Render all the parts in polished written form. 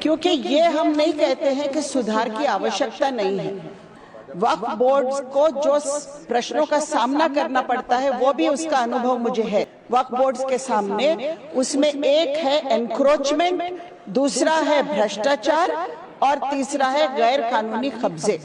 क्योंकि ये हम नहीं कहते हैं कि सुधार की आवश्यकता नहीं है। वक्फ बोर्ड को जो प्रश्नों का सामना करना पड़ता है वो भी उसका अनुभव मुझे है वक्फ बोर्ड के सामने। उसमें एक है एनक्रोचमेंट, दूसरा है भ्रष्टाचार और तीसरा है गैर कानूनी कब्जे।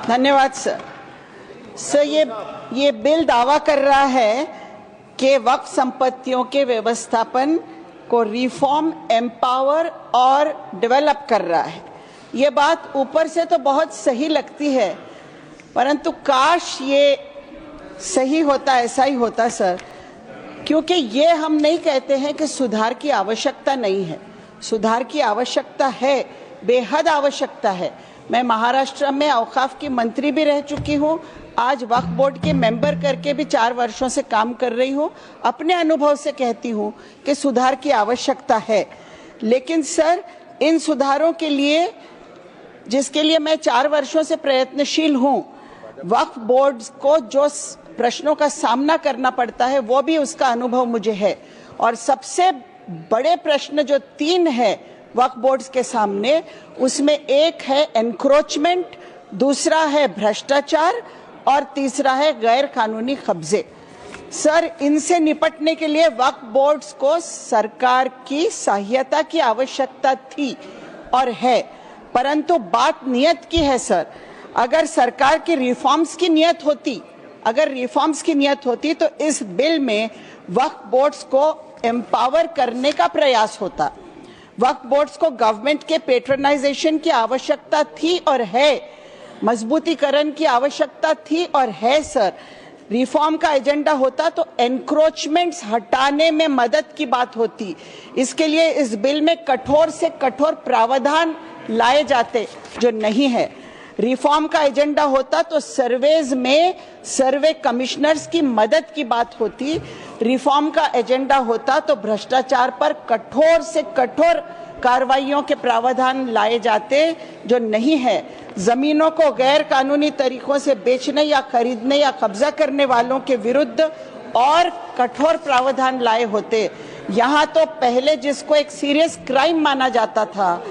धन्यवाद सर। सर ये बिल दावा कर रहा है कि वक्फ संपत्तियों के व्यवस्थापन को रिफॉर्म, एम्पावर और डेवलप कर रहा है। ये बात ऊपर से तो बहुत सही लगती है, परंतु काश ये सही होता, ऐसा ही होता सर, क्योंकि ये हम नहीं कहते हैं कि सुधार की आवश्यकता नहीं है। सुधार की आवश्यकता है, बेहद आवश्यकता है। मैं महाराष्ट्र में औकाफ की मंत्री भी रह चुकी हूँ, आज वक्फ बोर्ड के मेंबर करके भी 4 वर्षों से काम कर रही हूँ। अपने अनुभव से कहती हूँ कि सुधार की आवश्यकता है, लेकिन सर इन सुधारों के लिए, जिसके लिए मैं 4 वर्षों से प्रयत्नशील हूँ, वक्फ बोर्ड को जो प्रश्नों का सामना करना पड़ता है वो भी उसका अनुभव मुझे है। और सबसे बड़े प्रश्न जो 3 है वक्फ बोर्ड्स के सामने, उसमें एक है एनक्रोचमेंट, दूसरा है भ्रष्टाचार और तीसरा है गैर कानूनी कब्जे। सर इनसे निपटने के लिए वक्फ बोर्ड्स को सरकार की सहायता की आवश्यकता थी और है, परंतु बात नियत की है सर। अगर सरकार की रिफॉर्म्स की नियत होती, तो इस बिल में वक्फ बोर्ड्स को एम्पावर करने का प्रयास होता। वक्फ बोर्ड्स को गवर्नमेंट के पेट्रोनाइजेशन की आवश्यकता थी और है, मजबूतीकरण की आवश्यकता थी और है सर। रिफॉर्म का एजेंडा होता तो एनक्रोचमेंट्स हटाने में मदद की बात होती। इसके लिए इस बिल में कठोर से कठोर प्रावधान लाए जाते, जो नहीं है। रिफॉर्म का एजेंडा होता तो सर्वेज में सर्वे कमिश्नर्स की मदद की बात होती। रिफॉर्म का एजेंडा होता तो भ्रष्टाचार पर कठोर से कठोर कार्रवाइयों के प्रावधान लाए जाते, जो नहीं है। जमीनों को गैर कानूनी तरीकों से बेचने या खरीदने या कब्जा करने वालों के विरुद्ध और कठोर प्रावधान लाए होते। यहाँ तो पहले जिसको एक सीरियस क्राइम माना जाता था,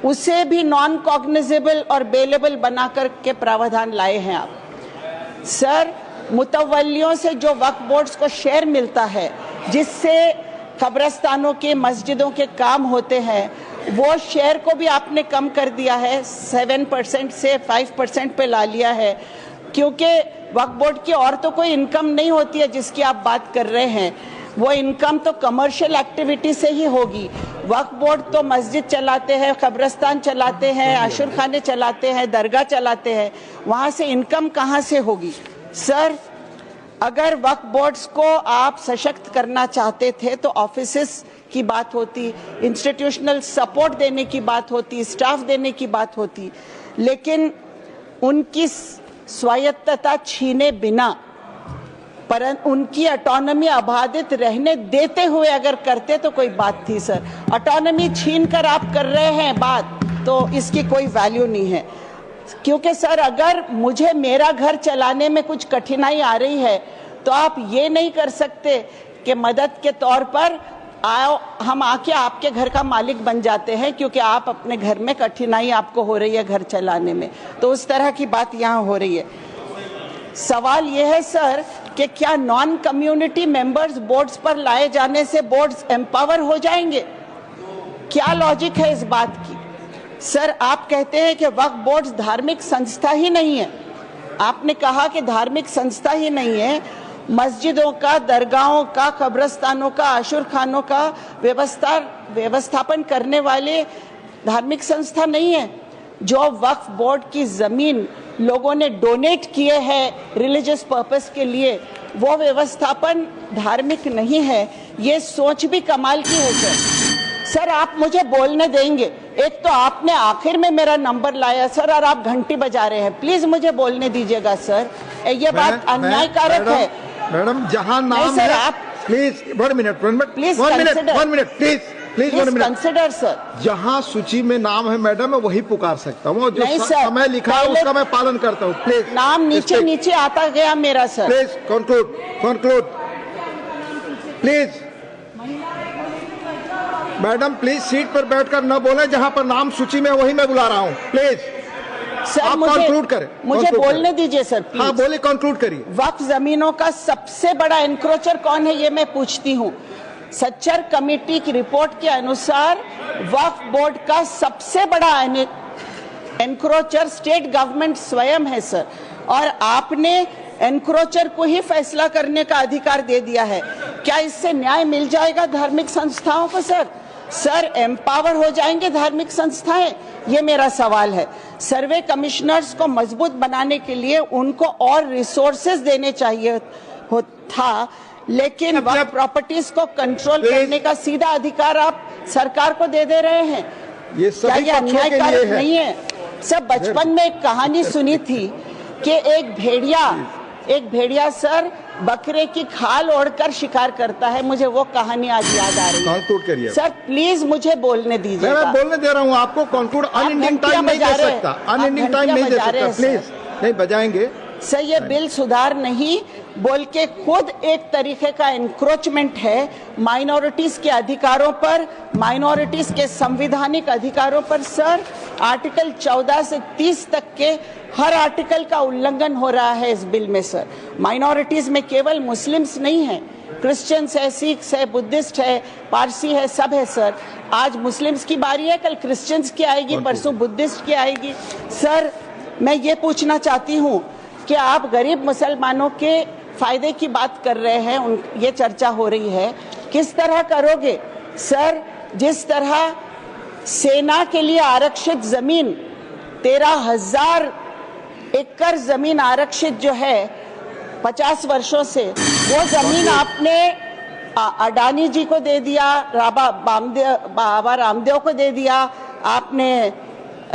उसे भी नॉन कॉग्निजेबल और बेलेबल बनाकर के प्रावधान लाए हैं आप। सर मुतवल्लियों से जो वक्फ बोर्ड्स को शेयर मिलता है, जिससे कब्रस्तानों के, मस्जिदों के काम होते हैं, वो शेयर को भी आपने कम कर दिया है, 7% से 5% पे ला लिया है, क्योंकि वक्फ बोर्ड की और तो कोई इनकम नहीं होती है जिसकी आप बात कर रहे हैं। वो इनकम तो कमर्शियल एक्टिविटी से ही होगी। वक्फ बोर्ड तो मस्जिद चलाते हैं, कब्रस्तान चलाते हैं, आशुर खाने चलाते हैं, दरगाह चलाते हैं, वहाँ से इनकम कहाँ से होगी? सर अगर वक्फ बोर्ड्स को आप सशक्त करना चाहते थे तो ऑफिसेस की बात होती, इंस्टीट्यूशनल सपोर्ट देने की बात होती, स्टाफ देने की बात होती, लेकिन उनकी स्वायत्तता छीने बिना, परंतु उनकी ऑटोनॉमी अबाधित रहने देते हुए अगर करते तो कोई बात थी सर। ऑटोनॉमी छीन कर आप कर रहे हैं बात, तो इसकी कोई वैल्यू नहीं है। क्योंकि सर अगर मुझे मेरा घर चलाने में कुछ कठिनाई आ रही है, तो आप ये नहीं कर सकते कि मदद के तौर पर आओ हम आके आपके घर का मालिक बन जाते हैं, क्योंकि आप अपने घर में कठिनाई आपको हो रही है घर चलाने में। तो उस तरह की बात यहाँ हो रही है। सवाल ये है सर कि क्या नॉन कम्युनिटी मेंबर्स बोर्ड्स पर लाए जाने से बोर्ड्स एम्पावर हो जाएंगे? क्या लॉजिक है इस बात की? सर आप कहते हैं कि वक्फ बोर्ड्स धार्मिक संस्था ही नहीं है। आपने कहा कि धार्मिक संस्था ही नहीं है। मस्जिदों का, दरगाहों का, कब्रस्तानों का, आशुर खानों का व्यवस्थापन करने वाले धार्मिक संस्था नहीं है। जो वक्फ बोर्ड की जमीन लोगों ने डोनेट किए हैं रिलीजियस पर्पस के लिए, वो व्यवस्थापन धार्मिक नहीं है। ये सोच भी कमाल की है सर। सर आप मुझे बोलने देंगे? एक तो आपने आखिर में मेरा नंबर लाया सर, और आप घंटी बजा रहे हैं। प्लीज मुझे बोलने दीजिएगा सर, ये बात अन्यायकारक है। मैडम जहां नाम है, आप please 1 minute please 1 minute please 1 minute consider sir. जहां सूची में नाम है मैडम, मैं वही पुकार सकता हूँ। जो समय लिखा है उसका मैं पालन करता हूँ। प्लीज नाम नीचे आता गया मेरा sir. Please conclude please. Madam please seat पर बैठकर न बोले, जहां पर नाम सूची में वही मैं बुला रहा हूं, प्लीज। सर आप कंक्लूड करें, मुझे बोलने दीजिए सर, प्लीज। हाँ बोलिए, कंक्लूड करिए। वक्फ जमीनों का सबसे बड़ा एनक्रोचर कौन है, ये मैं पूछती हूँ। सच्चर कमेटी की रिपोर्ट के अनुसार वक्फ बोर्ड का सबसे बड़ा एनक्रोचर स्टेट गवर्नमेंट स्वयं है सर, और आपने एनक्रोचर को ही फैसला करने का अधिकार दे दिया है। क्या इससे न्याय मिल जाएगा धार्मिक संस्थाओं को सर? सर एम्पावर हो जाएंगे धार्मिक संस्थाएं? ये मेरा सवाल है। सर्वे कमिश्नर्स को मजबूत बनाने के लिए उनको और रिसोर्सेज देने चाहिए था, लेकिन वक्फ प्रॉपर्टीज को कंट्रोल करने का सीधा अधिकार आप सरकार को दे रहे हैं। ये सभी अन्यायकारक नहीं है? सब बचपन में एक कहानी सुनी थी कि एक भेड़िया सर बकरे की खाल ओढ़कर शिकार करता है। मुझे वो कहानी आज याद आ रही है। सर प्लीज मुझे बोलने दीजिए। मैं बोलने दे रहा हूँ आपको, कंक्लूड। अनएंडिंग टाइम नहीं दे सकता, अनएंडिंग टाइम नहीं दे सकता, प्लीज नहीं बजाएंगे सर। ये बिल सुधार नहीं बोल के खुद एक तरीके का एनक्रोचमेंट है माइनॉरिटीज के अधिकारों पर, माइनॉरिटीज के संवैधानिक अधिकारों पर। सर आर्टिकल 14 से 30 तक के हर आर्टिकल का उल्लंघन हो रहा है इस बिल में सर। माइनॉरिटीज में केवल मुस्लिम्स नहीं है, क्रिश्चियंस है, सिख्स है, बुद्धिस्ट है, पारसी है, सब है सर। आज मुस्लिम्स की बारी है, कल क्रिश्चियंस की आएगी, परसों बुद्धिस्ट की आएगी। सर मैं ये पूछना चाहती हूँ कि आप गरीब मुसलमानों के फायदे की बात कर रहे हैं, ये चर्चा हो रही है, किस तरह करोगे सर? जिस तरह सेना के लिए आरक्षित जमीन 13,000 एकड़ जमीन आरक्षित जो है 50 वर्षों से, वो जमीन आपने अडानी जी को दे दिया, बाबा रामदेव को दे दिया, आपने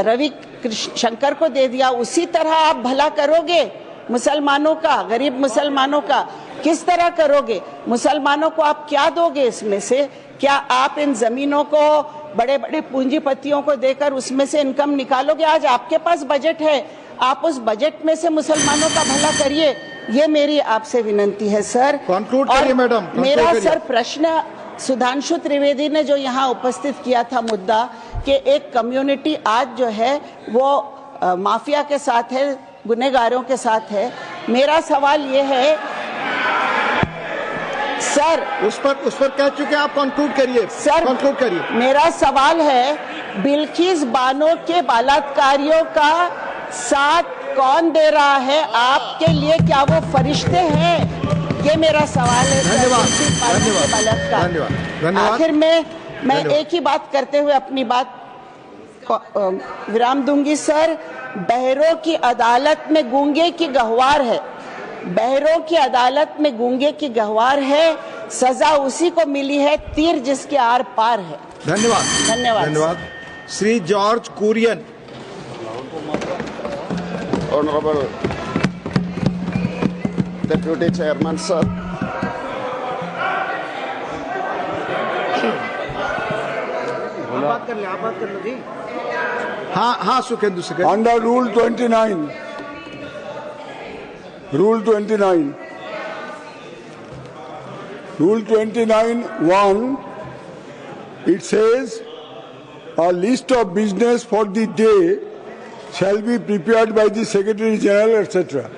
रवि शंकर को दे दिया। उसी तरह आप भला करोगे मुसलमानों का, गरीब मुसलमानों का? किस तरह करोगे? मुसलमानों को आप क्या दोगे इसमें से? क्या आप इन जमीनों को बड़े बड़े पूंजीपतियों को देकर उसमें से इनकम निकालोगे? आज आपके पास बजट है, आप उस बजट में से मुसलमानों का भला करिए। ये मेरी आपसे विनंती है सर। कंक्लूड करिए मैडम। मेरा सर प्रश्न सुधांशु त्रिवेदी ने जो यहाँ उपस्थित किया था मुद्दा कि एक कम्युनिटी आज जो है वो माफिया के साथ है, गुनहगारों के साथ है। मेरा सवाल ये है सर, उस पर कह चुके, आप कंक्लूड करिए सर, कंक्लूड करिए। मेरा सवाल है बिल्किस बानो के बलात्कारियों का साथ कौन दे रहा है आपके लिए? क्या वो फरिश्ते हैं? ये मेरा सवाल है। धन्यवाद। आखिर में मैं एक ही बात करते हुए अपनी बात विराम दूंगी सर। बहरों की अदालत में गूंगे की गहवार है, बहरों की अदालत में गूंगे की गहवार है, सजा उसी को मिली है तीर जिसके आर पार है। धन्यवाद। धन्यवाद। धन्यवाद। Shri George Kurian. Honourable deputy chairman sir, आप बात कर लो जी। हाँ Sukhendu second. Under rule 29, Rule 29, Rule 29(1), it says a list of business for the day shall be prepared by the Secretary General, etc.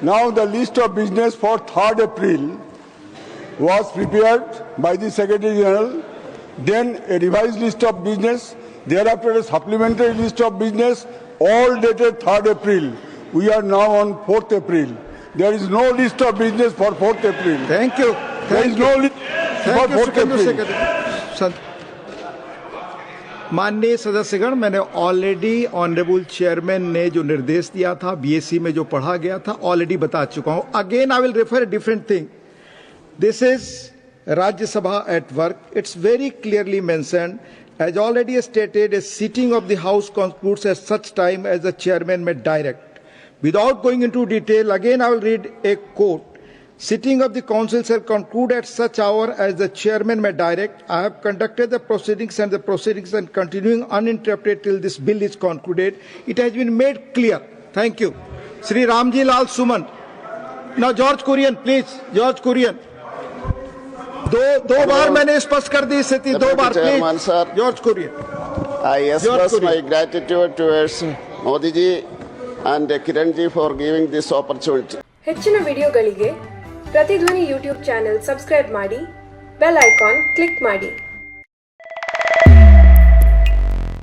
Now the list of business for 3rd April was prepared by the Secretary General, then a revised list of business, thereafter a supplementary list of business, all dated 3rd April. We are now on 4th April. There is no list of business for 4th April. Thank you. There is no list for 4th April. माननीय सदस्यगण, मैंने already honourable chairman ने जो निर्देश दिया था, BSc में जो पढ़ा गया था, ऑलरेडी बता चुका हूं। Again I will refer a different thing. This is Rajya Sabha at work. It's very clearly mentioned. As already stated, a sitting of the House concludes at such time as the chairman may direct. Without going into detail, again I will read a quote. Sitting of the council shall conclude at such hour as the chairman may direct. I have conducted the proceedings and continuing uninterrupted till this bill is concluded. It has been made clear. Thank you. Sri Ramji Lal Suman. Now George Kurian, please. George Kurian. दो बार मैंने स्पष्ट कर दी स्थिति, 2 बार। Chairman, sir. George Kurian, I express my gratitude towards Modi ji and Kiran ji for giving this opportunity. ಹೆಚ್ಚಿನ ವಿಡಿಯೋಗಳಿಗೆ ಪ್ರತಿಧ್ವನಿ YouTube channel subscribe ಮಾಡಿ, bell icon click ಮಾಡಿ.